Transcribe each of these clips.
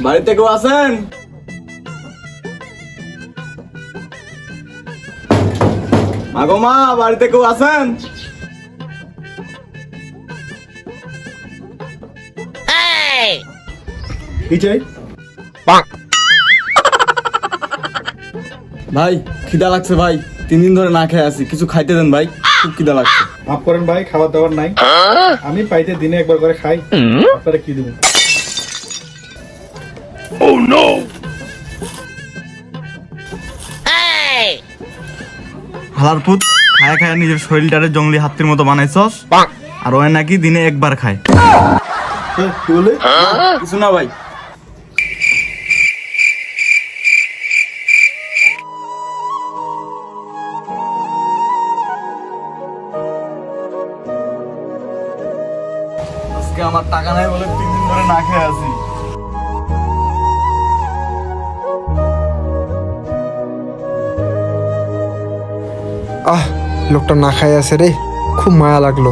বাড়িতে কেউ আছেন? মাগো মা, বাড়িতে কেউ আছেন? কি চাই? ভাই খিদা লাগছে ভাই, 3 দিন ধরে না খেয়ে আছি, কিছু খাইতে দেন ভাই, খুব খিদা লাগছে। মাফ করেন ভাই, খাবার দাবার নাই। আমি পাইতে দিনে একবার করে খাই, আপনারা কি দেবো? হালার পুত, খায় খায় নিজের শরীরটারে জঙ্গলি হাতির মতো বানাইছস, আর ওই নাকি দিনে একবার খায়। কি বলে? কিছু না ভাই। আজকে আমার টাকা নাই বলে 3 দিন ধরে না খেয়ে আছি। লোকটা না খাই আছে রে, খুব মায়া লাগলো।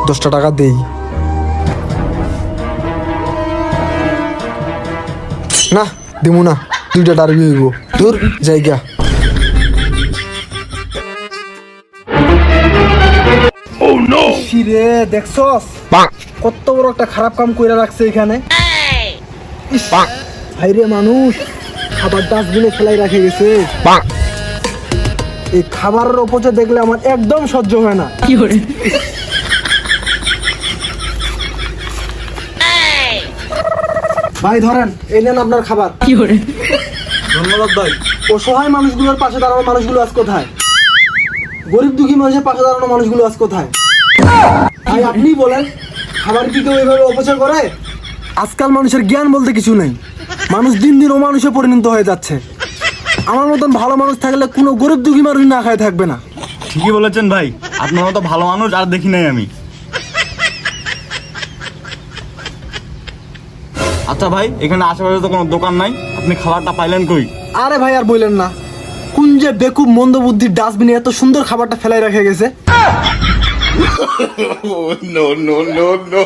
10টা টাকা দেই। না দিমু না, 2টা ডারবি হইব। দূর জায়গা। রে দেখছস কত বড় একটা খারাপ কাম কইরা রাখছে এখানে। ভাইরে মানুষ খাবার ডাস্টবিনে ফেলাই রাখে গেছে। এই খাবারের অপচয় দেখলে আমার একদম সহ্য হয় না। ভাই ধরেন, এই নেন আপনার খাবার। ধন্যবাদ ভাই। অসহায় মানুষগুলোর পাশে দাঁড়ানো মানুষগুলো আজ কোথায়? গরিব দুঃখী মানুষের পাশে দাঁড়ানো মানুষগুলো আজ কোথায়? ভাই আপনি বলেন, খাবার কি কেউ এভাবে অপচয় করে? আজকাল মানুষের জ্ঞান বলতে কিছু নেই। মানুষ দিন দিন অমানুষে পরিণত হয়ে যাচ্ছে। আমার মতন ভালো মানুষ থাকলে কোনো গরিব দুঃখী মানুষ না খায় থাকবে না। ঠিকই বলেছেন ভাই, আপনার মতো ভালো মানুষ আর দেখি নাই আমি। আচ্ছা ভাই, এখানে আশেপাশে তো কোনো দোকান নাই, আপনি খাবারটা পাইলেন কই? আরে ভাই আর বললেন না, কোন যে বেকুব মন্দ বুদ্ধির ডাস্টবিনে এত সুন্দর খাবারটা ফেলাই রেখে গেছে। No, no, no, no.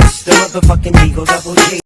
It's the motherfucking Eagle Double G.